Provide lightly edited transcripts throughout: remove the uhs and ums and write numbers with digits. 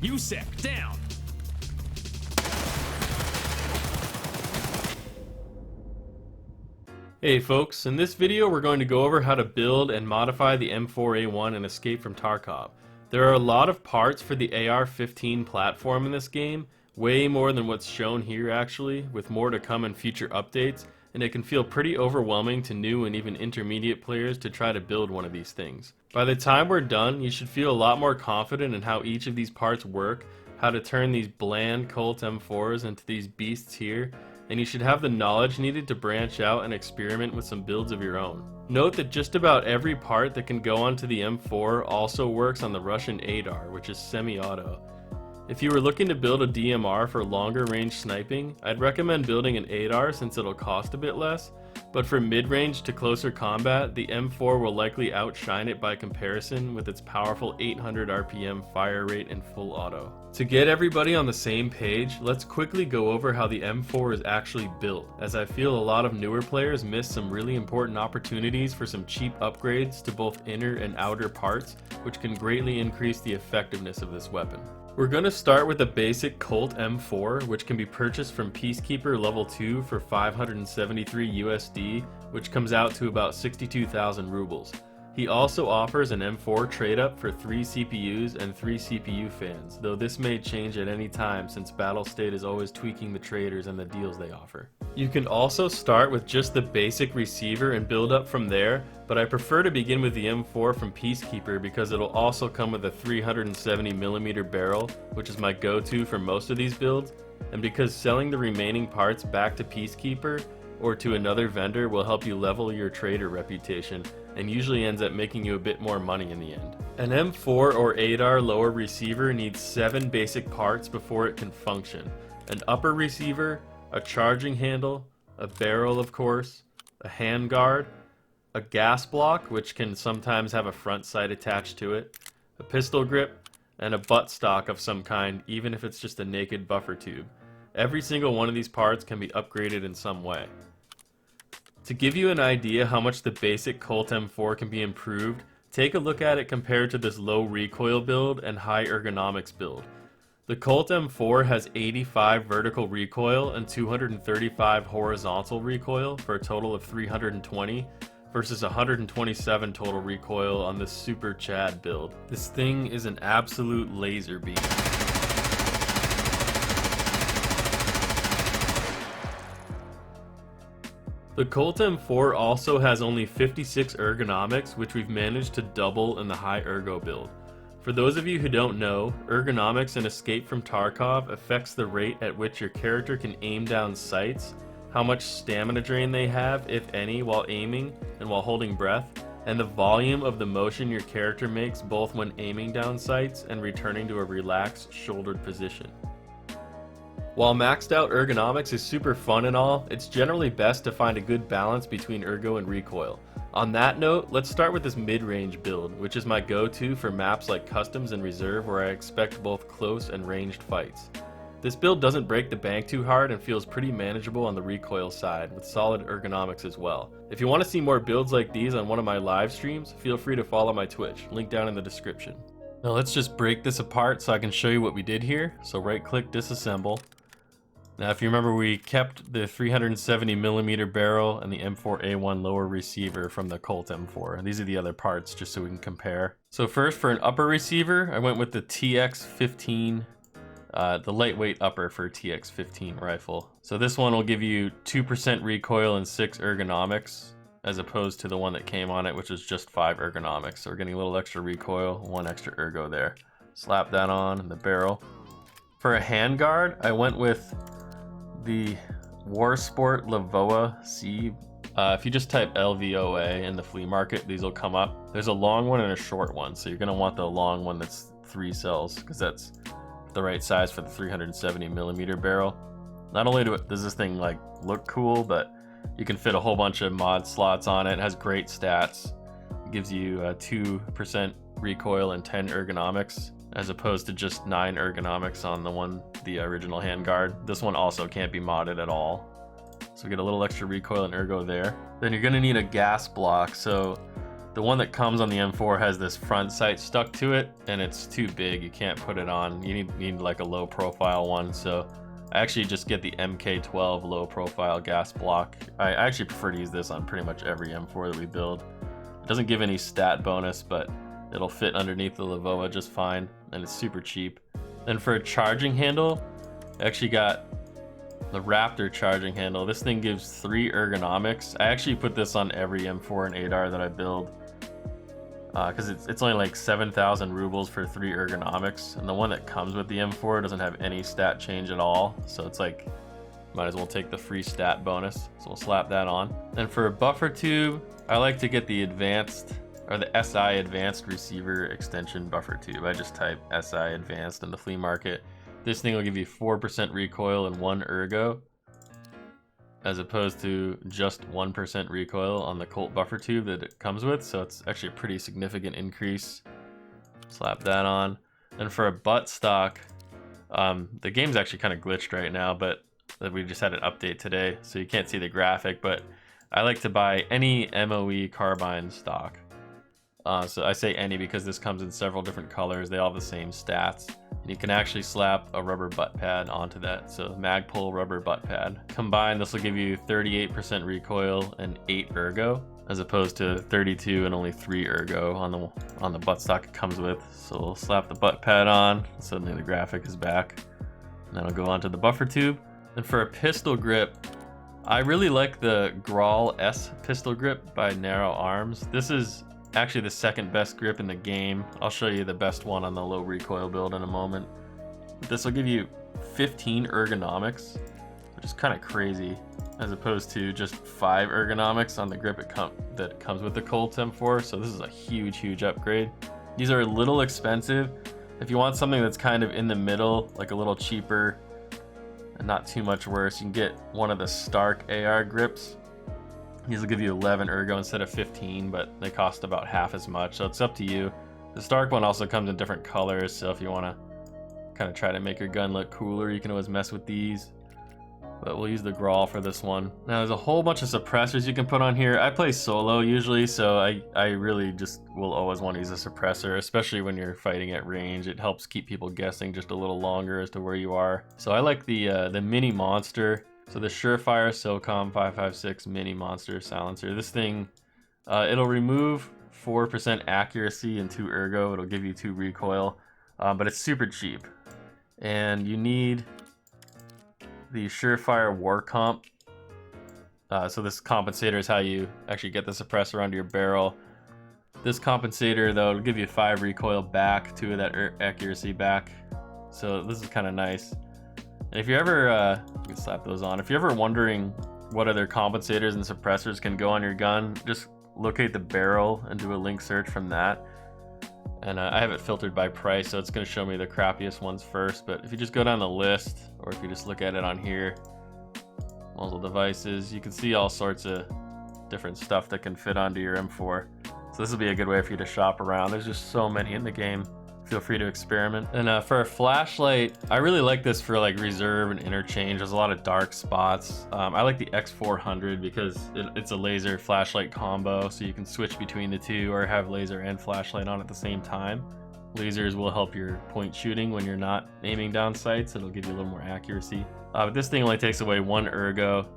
USEC, down! Hey folks, in this video we're going to go over how to build and modify the M4A1 and Escape from Tarkov. There are a lot of parts for the AR-15 platform in this game, way more than what's shown here actually, with more to come in future updates, and it can feel pretty overwhelming to new and even intermediate players to try to build one of these things. By the time we're done, you should feel a lot more confident in how each of these parts work, how to turn these bland Colt M4s into these beasts here, and you should have the knowledge needed to branch out and experiment with some builds of your own. Note that just about every part that can go onto the M4 also works on the Russian ADAR, which is semi-auto. If you were looking to build a DMR for longer range sniping, I'd recommend building an ADAR since it'll cost a bit less, but for mid-range to closer combat, the M4 will likely outshine it by comparison with its powerful 800 RPM fire rate and full auto. To get everybody on the same page, let's quickly go over how the M4 is actually built, as I feel a lot of newer players miss some really important opportunities for some cheap upgrades to both inner and outer parts, which can greatly increase the effectiveness of this weapon. We're going to start with the basic Colt M4, which can be purchased from Peacekeeper level 2 for 573 USD, which comes out to about 62,000 rubles. He also offers an M4 trade-up for 3 CPUs and 3 CPU fans, though this may change at any time since Battlestate is always tweaking the traders and the deals they offer. You can also start with just the basic receiver and build up from there, but I prefer to begin with the M4 from Peacekeeper because it'll also come with a 370mm barrel, which is my go-to for most of these builds, and because selling the remaining parts back to Peacekeeper or to another vendor will help you level your trader reputation, and usually ends up making you a bit more money in the end. An M4 or ADAR lower receiver needs 7 basic parts before it can function. An upper receiver, a charging handle, a barrel of course, a handguard, a gas block which can sometimes have a front sight attached to it, a pistol grip, and a buttstock of some kind even if it's just a naked buffer tube. Every single one of these parts can be upgraded in some way. To give you an idea how much the basic Colt M4 can be improved, take a look at it compared to this low recoil build and high ergonomics build. The Colt M4 has 85 vertical recoil and 235 horizontal recoil for a total of 320 versus 127 total recoil on this Super Chad build. This thing is an absolute laser beam. The Colt M4 also has only 56 ergonomics, which we've managed to double in the high ergo build. For those of you who don't know, ergonomics in Escape from Tarkov affects the rate at which your character can aim down sights, how much stamina drain they have, if any, while aiming and while holding breath, and the volume of the motion your character makes both when aiming down sights and returning to a relaxed, shouldered position. While maxed out ergonomics is super fun and all, it's generally best to find a good balance between ergo and recoil. On that note, let's start with this mid-range build, which is my go-to for maps like Customs and Reserve where I expect both close and ranged fights. This build doesn't break the bank too hard and feels pretty manageable on the recoil side, with solid ergonomics as well. If you want to see more builds like these on one of my live streams, feel free to follow my Twitch, link down in the description. Now let's just break this apart so I can show you what we did here. So right-click, disassemble. Now if you remember, we kept the 370mm barrel and the M4A1 lower receiver from the Colt M4. And these are the other parts just so we can compare. So first, for an upper receiver, I went with the TX15, the lightweight upper for TX15 rifle. So this one will give you 2% recoil and 6 ergonomics, as opposed to the one that came on it, which was just 5 ergonomics. So we're getting a little extra recoil, 1 extra ergo there. Slap that on in the barrel. For a handguard, I went with the Warsport Lavoa C. If you just type LVOA in the flea market, these will come up. There's a long one and a short one, so you're going to want the long one that's 3 cells, because that's the right size for the 370mm barrel. Not only does this thing like look cool, but you can fit a whole bunch of mod slots on it. It has great stats. It gives you 2% recoil and 10 ergonomics, as opposed to just 9 ergonomics on the original handguard. This one also can't be modded at all. So we get a little extra recoil and ergo there. Then you're gonna need a gas block. So The one that comes on the M4 has this front sight stuck to it, and it's too big. You can't put it on. You need like a low profile one. So I actually just get the MK12 low profile gas block. I actually prefer to use this on pretty much every M4 that we build. It doesn't give any stat bonus, but it'll fit underneath the Lavoa just fine, and it's super cheap. Then for a charging handle, I actually got the Raptor charging handle. This thing gives 3 ergonomics. I actually put this on every M4 and ADAR that I build, because it's only like 7,000 rubles for 3 ergonomics, and the one that comes with the M4 doesn't have any stat change at all, so it's like, might as well take the free stat bonus. So we'll slap that on. And for a buffer tube, I like to get the advanced, or the SI Advanced Receiver Extension Buffer Tube. I just type SI Advanced in the flea market. This thing will give you 4% recoil and 1 ergo, as opposed to just 1% recoil on the Colt buffer tube that it comes with. So it's actually a pretty significant increase. Slap that on. And for a buttstock, the game's actually kind of glitched right now, but we just had an update today, so you can't see the graphic, but I like to buy any MOE carbine stock. So I say any because this comes in several different colors. They all have the same stats. And you can actually slap a rubber butt pad onto that. So Magpul rubber butt pad. Combined, this will give you 38% recoil and 8 ergo, as opposed to 32 and only 3 ergo on the buttstock it comes with. So we'll slap the butt pad on. Suddenly the graphic is back. And then I'll go onto the buffer tube. And for a pistol grip, I really like the Grawl S pistol grip by Narrow Arms. This is actually the second best grip in the game. I'll show you the best one on the low recoil build in a moment. But this will give you 15 ergonomics, which is kind of crazy, as opposed to just 5 ergonomics on the grip that comes with the Colt M4. So this is a huge upgrade. These are a little expensive. If you want something that's kind of in the middle, like a little cheaper and not too much worse, you can get one of the Stark AR grips. These will give you 11 ergo instead of 15, but they cost about half as much, so it's up to you. The Stark one also comes in different colors, so if you want to kind of try to make your gun look cooler, you can always mess with these. But we'll use the Grawl for this one. Now there's a whole bunch of suppressors you can put on here. I play solo usually, so I really just will always want to use a suppressor, especially when you're fighting at range. It helps keep people guessing just a little longer as to where you are. So I like the Mini Monster. So the Surefire Socom 556 Mini Monster Silencer. This thing, it'll remove 4% accuracy and 2 ergo. It'll give you 2 recoil, but it's super cheap. And you need the Surefire War Comp. So this compensator is how you actually get the suppressor onto your barrel. This compensator though, it'll give you 5 recoil back, 2 of that accuracy back. So this is kind of nice. And if you're ever, you can slap those on. If you're ever wondering what other compensators and suppressors can go on your gun, just locate the barrel and do a link search from that. And I have it filtered by price, so it's going to show me the crappiest ones first. But if you just go down the list, or if you just look at it on here, muzzle devices, you can see all sorts of different stuff that can fit onto your M4. So this will be a good way for you to shop around. There's just so many in the game. Feel free to experiment. And for a flashlight, I really like this for like reserve and interchange. There's a lot of dark spots. I like the X400 because it's a laser flashlight combo, so you can switch between the two or have laser and flashlight on at the same time. Lasers will help your point shooting when you're not aiming down sights. It'll give you a little more accuracy. But this thing only takes away 1 ergo,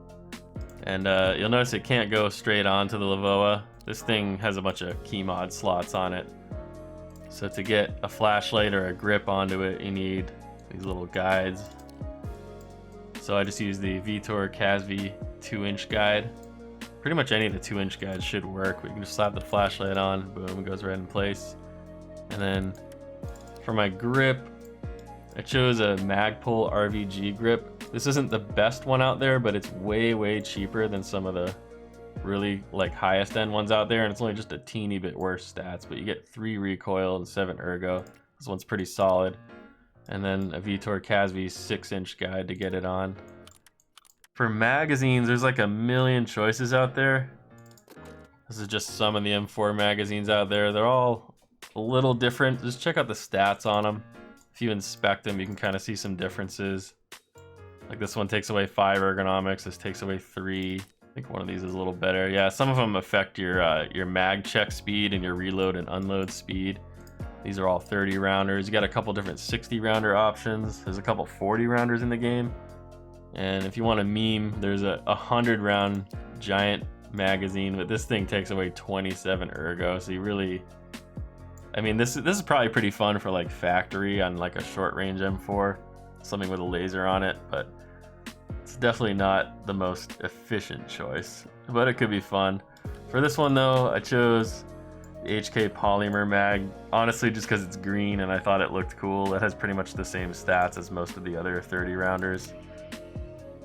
and you'll notice it can't go straight onto the Lavoa. This thing has a bunch of key mod slots on it. So to get a flashlight or a grip onto it, you need these little guides. So I just use the Vitor Casvi 2-inch guide. Pretty much any of the 2-inch guides should work. We can just slap the flashlight on, boom, it goes right in place. And then for my grip, I chose a Magpul RVG grip. This isn't the best one out there, but it's way cheaper than some of the really like highest end ones out there, and it's only just a teeny bit worse stats, but you get 3 recoil and 7 ergo. This one's pretty solid. And then a Vitor Casvi 6-inch guide to get it on. For magazines, there's like a million choices out there. This is just some of the M4 magazines out there. They're all a little different. Just check out the stats on them. If you inspect them, you can kind of see some differences. Like this one takes away 5 ergonomics, this takes away 3. I think one of these is a little better. Yeah, some of them affect your mag check speed and your reload and unload speed. These are all 30 rounders. You got a couple different 60 rounder options. There's a couple 40 rounders in the game. And if you want a meme, there's a 100 round giant magazine, but this thing takes away 27 ergo. So you really, I mean, this is probably pretty fun for like factory on like a short range M4, something with a laser on it, but it's definitely not the most efficient choice, but it could be fun. For this one though, I chose the HK polymer mag, honestly just because it's green and I thought it looked cool. It has pretty much the same stats as most of the other 30 rounders.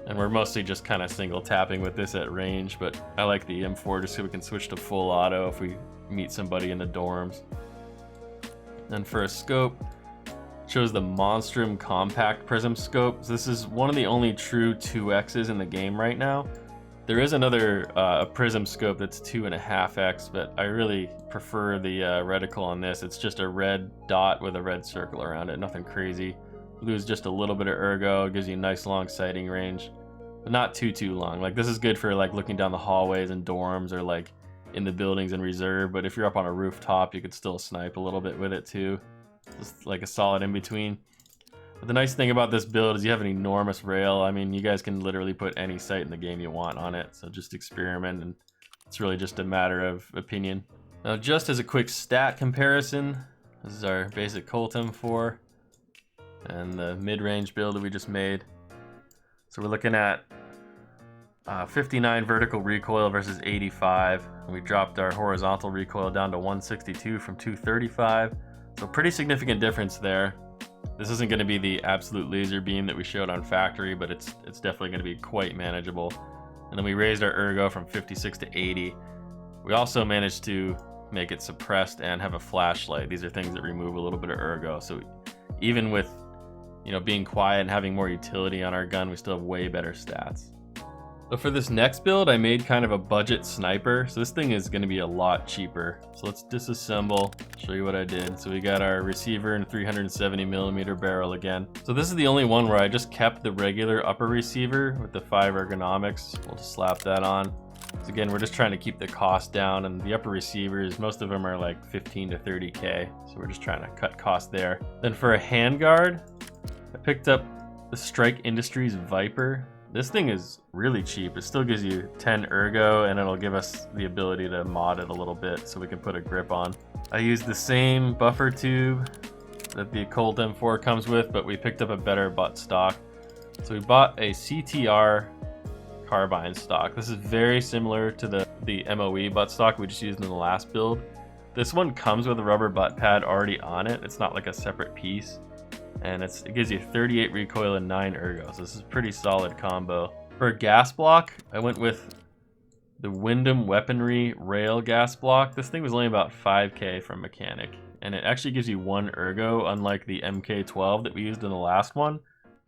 And we're mostly just kind of single tapping with this at range, but I like the M4 just so we can switch to full auto if we meet somebody in the dorms. And for a scope, chose the Monstrum Compact Prism Scope. So this is one of the only true 2X's in the game right now. There is another prism scope that's 2.5X, but I really prefer the reticle on this. It's just a red dot with a red circle around it, nothing crazy. Lose just a little bit of ergo, it gives you a nice long sighting range, but not too long. Like this is good for like looking down the hallways and dorms or like in the buildings in reserve, but if you're up on a rooftop, you could still snipe a little bit with it too. Just like a solid in between. But the nice thing about this build is you have an enormous rail. I mean, you guys can literally put any sight in the game you want on it, so just experiment, and it's really just a matter of opinion. Now, just as a quick stat comparison, this is our basic Colt M4 and the mid-range build that we just made. So we're looking at 59 vertical recoil versus 85, and we dropped our horizontal recoil down to 162 from 235. So pretty significant difference there. This isn't going to be the absolute laser beam that we showed on factory, but it's definitely going to be quite manageable. And then we raised our ergo from 56 to 80. We also managed to make it suppressed and have a flashlight. These are things that remove a little bit of ergo. So even with, you know, being quiet and having more utility on our gun, we still have way better stats. But for this next build, I made kind of a budget sniper. So this thing is going to be a lot cheaper. So let's disassemble, show you what I did. So we got our receiver and 370mm barrel again. So this is the only one where I just kept the regular upper receiver with the 5 ergonomics. We'll just slap that on. So again, we're just trying to keep the cost down, and the upper receivers, most of them are like 15 to 30K. So we're just trying to cut cost there. Then for a handguard, I picked up the Strike Industries Viper. This thing is really cheap. It still gives you 10 ergo, and it'll give us the ability to mod it a little bit so we can put a grip on. I used the same buffer tube that the Colt M4 comes with, but we picked up a better buttstock. So we bought a CTR carbine stock. This is very similar to the MOE buttstock we just used in the last build. This one comes with a rubber butt pad already on it. It's not like a separate piece. And it gives you 38 recoil and 9 ergo, so this is a pretty solid combo. For a gas block, I went with the Wyndham Weaponry Rail gas block. This thing was only about 5K from mechanic, and it actually gives you 1 ergo, unlike the MK12 that we used in the last one.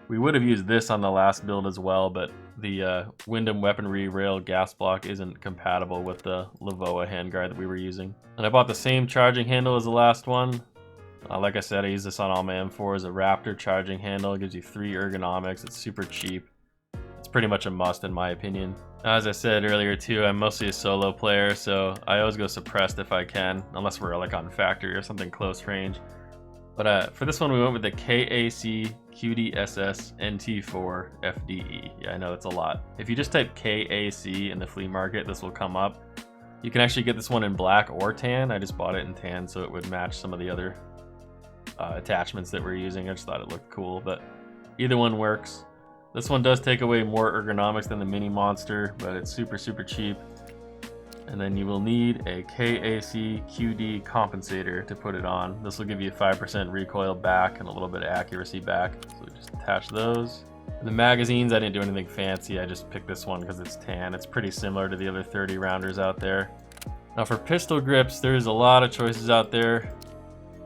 We would have used this on the last build as well, but the Wyndham Weaponry Rail gas block isn't compatible with the Lavoa handguard that we were using. And I bought the same charging handle as the last one. Like I said, I use this on all my M4s. A Raptor charging handle. It gives you 3 ergonomics. It's super cheap. It's pretty much a must in my opinion. As I said earlier too, I'm mostly a solo player, so I always go suppressed if I can, unless we're like on factory or something close range. But for this one, we went with the KAC QDSS NT4 FDE. Yeah, I know that's a lot. If you just type KAC in the flea market, this will come up. You can actually get this one in black or tan. I just bought it in tan so it would match some of the other attachments that we're using. I just thought it looked cool, but either one works. This one does take away more ergonomics than the mini monster, but it's super cheap. And then you will need a KAC QD compensator to put it on. This will give you 5% recoil back and a little bit of accuracy back. So just attach those. And the magazines, I didn't do anything fancy. I just picked this one because it's tan. It's pretty similar to the other 30 rounders out there. Now for pistol grips, there's a lot of choices out there.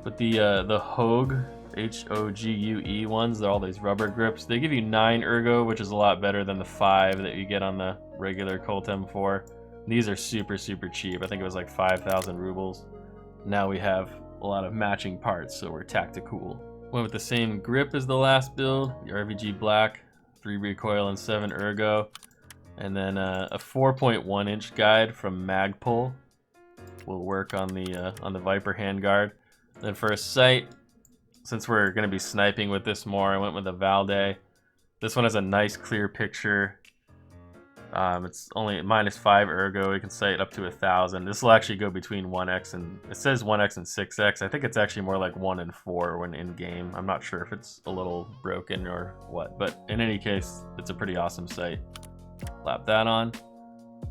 But the Hogue, Hogue ones, they're all these rubber grips. They give you 9 ergo, which is a lot better than the 5 that you get on the regular Colt M4. These are super cheap. I think it was like 5,000 rubles. Now we have a lot of matching parts, so we're tactical. Went with the same grip as the last build, the RVG Black, 3 recoil and 7 ergo. And then a 4.1 inch guide from Magpul will work on the Viper handguard. Then for a sight, since we're going to be sniping with this more, I went with a Valde. This one has a nice clear picture. It's only -5 ergo. You can sight up to 1,000. This will actually go between 1x and, it says 1x and 6x. I think it's actually more like 1 and 4 when in game. I'm not sure if it's a little broken or what, but in any case, it's a pretty awesome sight. Slap that on.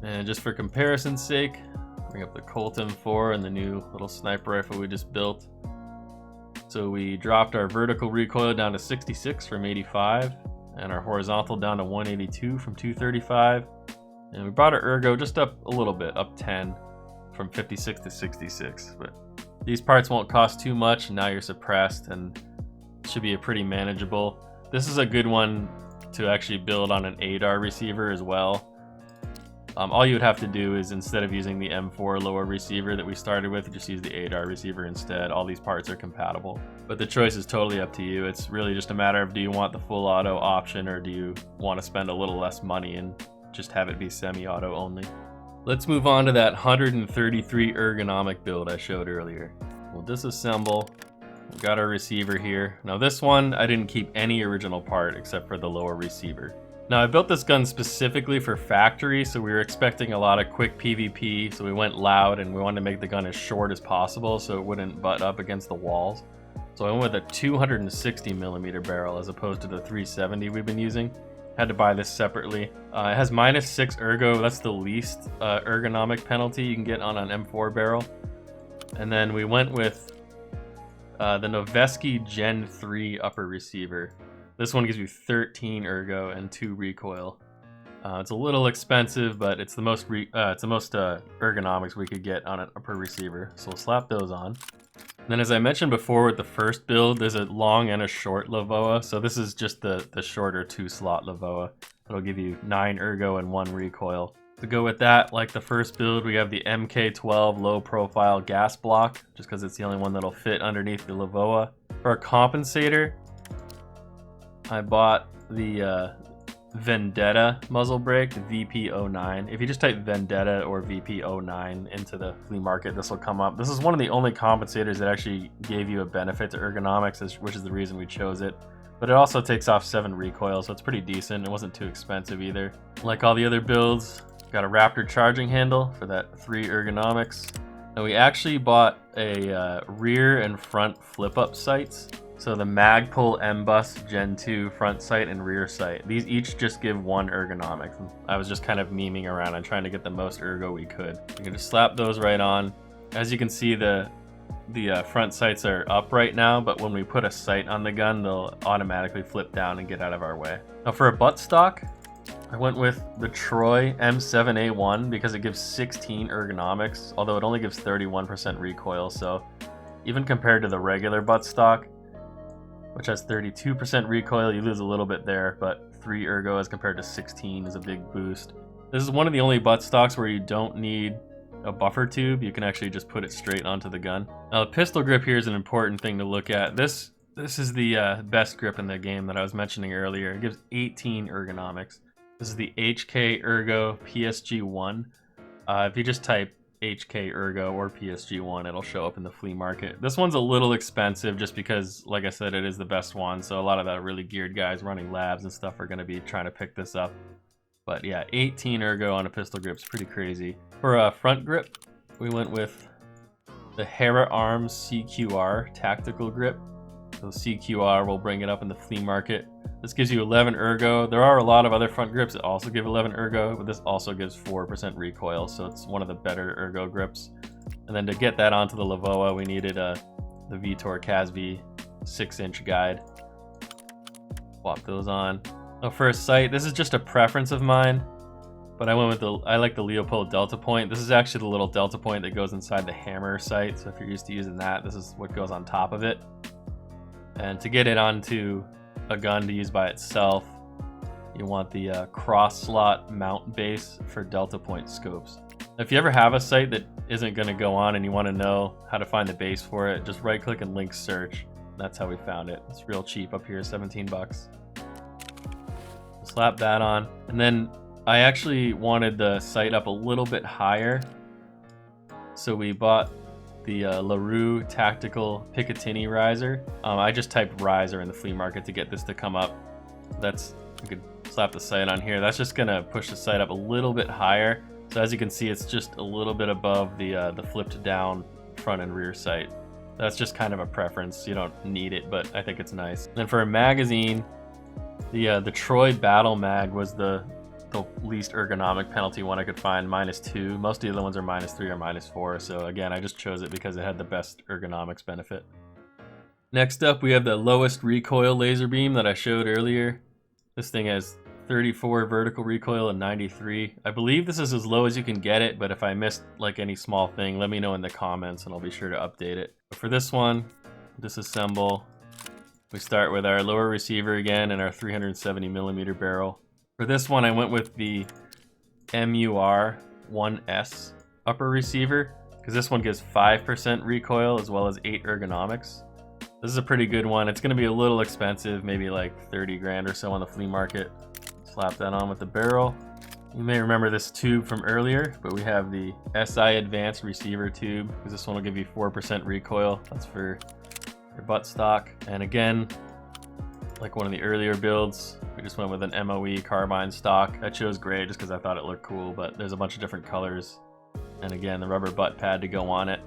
And just for comparison's sake, bring up the Colt M4 and the new little sniper rifle we just built. So we dropped our vertical recoil down to 66 from 85, and our horizontal down to 182 from 235. And we brought our ergo just up a little bit, up 10 from 56 to 66. But these parts won't cost too much, and now you're suppressed, and it should be a pretty manageable. This is a good one to actually build on an ADAR receiver as well. All you would have to do is, instead of using the M4 lower receiver that we started with, just use the ADAR receiver instead. All these parts are compatible, but the choice is totally up to you. It's really just a matter of, do you want the full auto option, or do you want to spend a little less money and just have it be semi-auto only? Let's move on to that 133 ergonomic build I showed earlier. We'll disassemble. We've got our receiver here. Now this one, I didn't keep any original part except for the lower receiver. Now I built this gun specifically for factory, so we were expecting a lot of quick PvP, so we went loud and we wanted to make the gun as short as possible so it wouldn't butt up against the walls. So I went with a 260mm barrel as opposed to the 370 we've been using. Had to buy this separately. It has -6 ergo, that's the least ergonomic penalty you can get on an M4 barrel. And then we went with the Noveski Gen 3 upper receiver. This one gives you 13 ergo and 2 recoil. It's a little expensive, but it's the most ergonomics we could get on an upper receiver. So we'll slap those on. And then, as I mentioned before with the first build, there's a long and a short Lavoa. So this is just the shorter 2-slot Lavoa. It'll give you 9 ergo and 1 recoil. To go with that, like the first build, we have the MK12 low profile gas block, just because it's the only one that'll fit underneath the Lavoa. For a compensator, I bought the Vendetta muzzle brake, the VP09. If you just type Vendetta or VP09 into the flea market, this will come up. This is one of the only compensators that actually gave you a benefit to ergonomics, which is the reason we chose it. But it also takes off 7 recoil, so it's pretty decent. It wasn't too expensive either. Like all the other builds, got a Raptor charging handle for that 3 ergonomics. And we actually bought a rear and front flip-up sights. So the Magpul M-Bus Gen 2 front sight and rear sight. These each just give 1 ergonomic. I was just kind of memeing around and trying to get the most ergo we could. You can just slap those right on. As you can see, the front sights are up right now, but when we put a sight on the gun, they'll automatically flip down and get out of our way. Now for a buttstock, I went with the Troy M4A1 because it gives 16 ergonomics, although it only gives 31% recoil. So even compared to the regular buttstock, which has 32% recoil, you lose a little bit there, but 3 ergo as compared to 16 is a big boost. This is one of the only buttstocks where you don't need a buffer tube. You can actually just put it straight onto the gun. Now the pistol grip here is an important thing to look at. This is the best grip in the game that I was mentioning earlier. It gives 18 ergonomics. This is the HK Ergo PSG1. If you just type HK Ergo or PSG1, it'll show up in the flea market. This one's a little expensive just because, like I said, it is the best one, so a lot of the really geared guys running labs and stuff are going to be trying to pick this up. But yeah, 18 ergo on a pistol grip is pretty crazy. For a front grip, we went with the Hera Arms Cqr Tactical Grip. So CQR will bring it up in the flea market. This gives you 11 ergo. There are a lot of other front grips that also give 11 ergo, but this also gives 4% recoil, so it's one of the better ergo grips. And then to get that onto the Lavoa, we needed the Vitor Casv 6-inch guide. Swap those on. Now for a sight, this is just a preference of mine, but I went with I like the Leopold Delta Point. This is actually the little Delta Point that goes inside the hammer sight, so if you're used to using that, this is what goes on top of it. And to get it onto a gun to use by itself, you want the cross slot mount base for Delta Point scopes. If you ever have a sight that isn't going to go on and you want to know how to find the base for it, just right click and link search. That's how we found it. It's real cheap up here, 17 bucks. Slap that on. And then I actually wanted the sight up a little bit higher, so we bought the Cqr Tactical Picatinny riser. I just typed riser in the flea market to get this to come up. You could slap the sight on here. That's just gonna push the sight up a little bit higher. So as you can see, it's just a little bit above the flipped down front and rear sight. That's just kind of a preference. You don't need it, but I think it's nice. And for a magazine, the Troy Battle Mag was the least ergonomic penalty one I could find, -2. Most of the other ones are -3 or -4. So again, I just chose it because it had the best ergonomics benefit. Next up, we have the lowest recoil laser beam that I showed earlier. This thing has 34 vertical recoil and 93. I believe this is as low as you can get it, but if I missed like any small thing, let me know in the comments and I'll be sure to update it. But for this one, disassemble. We start with our lower receiver again and our 370mm barrel. For this one, I went with the MUR1S upper receiver because this one gives 5% recoil as well as 8 ergonomics. This is a pretty good one. It's going to be a little expensive, maybe like 30 grand or so on the flea market. Slap that on with the barrel. You may remember this tube from earlier, but we have the SI Advanced receiver tube because this one will give you 4% recoil. That's for your buttstock. And again, like one of the earlier builds, we just went with an MOE carbine stock. I chose gray just because I thought it looked cool, but there's a bunch of different colors. And again, the rubber butt pad to go on it.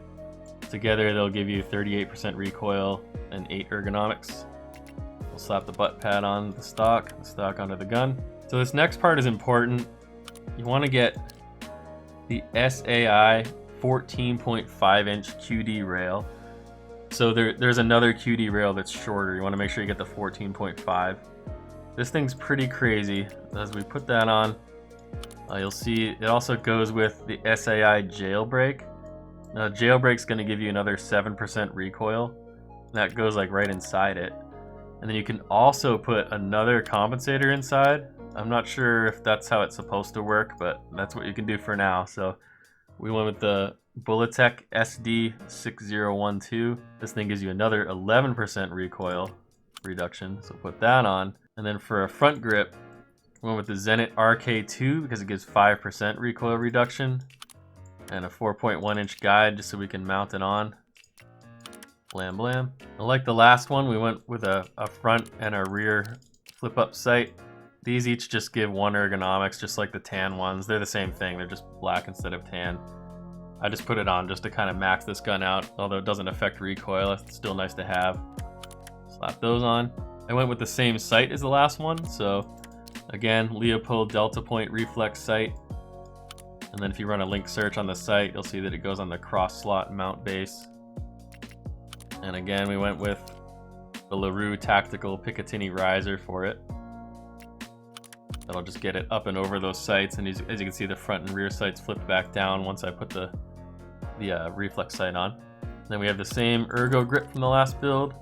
Together, they'll give you 38% recoil and 8 ergonomics. We'll slap the butt pad on the stock onto the gun. So this next part is important. You want to get the SAI 14.5-inch QD rail. So there's another QD rail that's shorter. You want to make sure you get the 14.5. This thing's pretty crazy. As we put that on, you'll see it also goes with the SAI jailbreak. Now jailbreak's going to give you another 7% recoil. That goes like right inside it. And then you can also put another compensator inside. I'm not sure if that's how it's supposed to work, but that's what you can do for now. So we went with the Bulletech SD6012. This thing gives you another 11% recoil reduction, so put that on. And then for a front grip, we went with the Zenit RK2 because it gives 5% recoil reduction. And a 4.1-inch guide just so we can mount it on. Blam blam. Like the last one, we went with a front and a rear flip-up sight. These each just give 1 ergonomics, just like the tan ones. They're the same thing, they're just black instead of tan. I just put it on just to kind of max this gun out, although it doesn't affect recoil. It's still nice to have. Slap those on. I went with the same sight as the last one, so again, Leopold Delta Point reflex sight. And then if you run a link search on the site, you'll see that it goes on the cross slot mount base. And again, we went with the Cqr Tactical Picatinny riser for it. That'll just get it up and over those sights, and as you can see, the front and rear sights flipped back down once I put the reflex sight on. Then we have the same Ergo grip from the last build.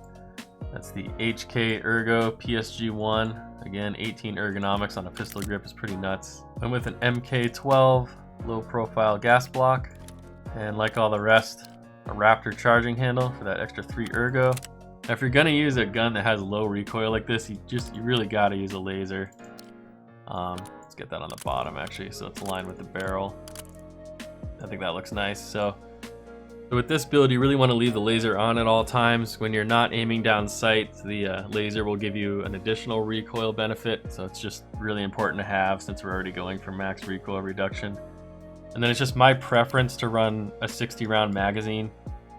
That's the HK Ergo PSG1. Again, 18 ergonomics on a pistol grip is pretty nuts. Went with an MK12 low profile gas block, and like all the rest, a Raptor charging handle for that extra 3 ergo. Now, if you're gonna use a gun that has low recoil like this, you really gotta use a laser. Let's get that on the bottom actually, so it's aligned with the barrel. I think that looks nice. So with this build, you really want to leave the laser on at all times. When you're not aiming down sight, the laser will give you an additional recoil benefit. So it's just really important to have since we're already going for max recoil reduction. And then it's just my preference to run a 60 round magazine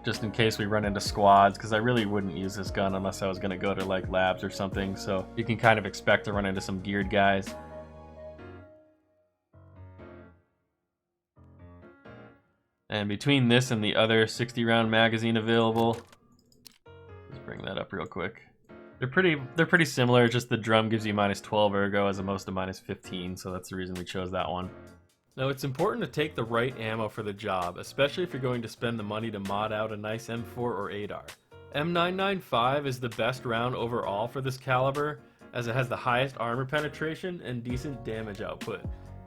just in case we run into squads, because I really wouldn't use this gun unless I was going to go to like labs or something. So you can kind of expect to run into some geared guys. And between this and the other 60 round magazine available, let's bring that up real quick. They're pretty similar, just the drum gives you -12 ergo as opposed to -15, so that's the reason we chose that one. Now it's important to take the right ammo for the job, especially if you're going to spend the money to mod out a nice M4 or ADAR. M995 is the best round overall for this caliber, as it has the highest armor penetration and decent damage output.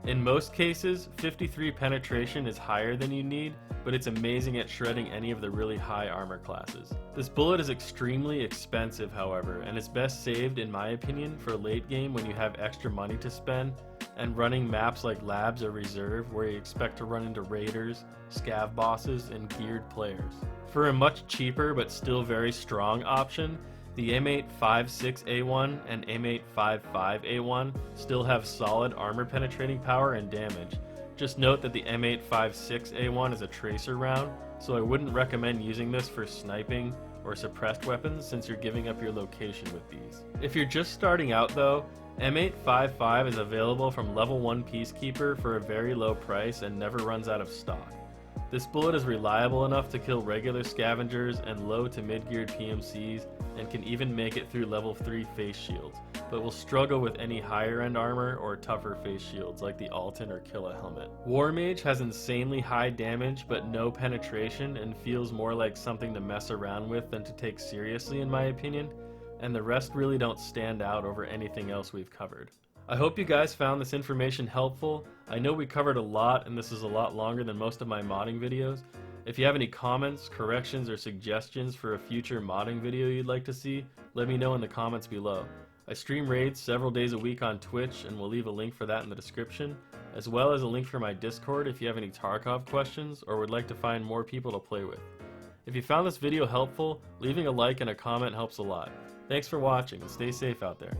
In most cases, 53 penetration is higher than you need, but it's amazing at shredding any of the really high armor classes. This bullet is extremely expensive, however, and is best saved, in my opinion, for late game when you have extra money to spend, and running maps like Labs or Reserve where you expect to run into raiders, scav bosses, and geared players. For a much cheaper but still very strong option, the M856A1 and M855A1 still have solid armor penetrating power and damage. Just note that the M856A1 is a tracer round, so I wouldn't recommend using this for sniping or suppressed weapons since you're giving up your location with these. If you're just starting out though, M855 is available from level 1 Peacekeeper for a very low price and never runs out of stock. This bullet is reliable enough to kill regular scavengers and low to mid-geared PMCs and can even make it through level 3 face shields, but will struggle with any higher end armor or tougher face shields like the Alton or Killa helmet. Warmage has insanely high damage but no penetration and feels more like something to mess around with than to take seriously in my opinion, and the rest really don't stand out over anything else we've covered. I hope you guys found this information helpful. I know we covered a lot and this is a lot longer than most of my modding videos. If you have any comments, corrections, or suggestions for a future modding video you'd like to see, let me know in the comments below. I stream raids several days a week on Twitch and will leave a link for that in the description, as well as a link for my Discord if you have any Tarkov questions or would like to find more people to play with. If you found this video helpful, leaving a like and a comment helps a lot. Thanks for watching and stay safe out there.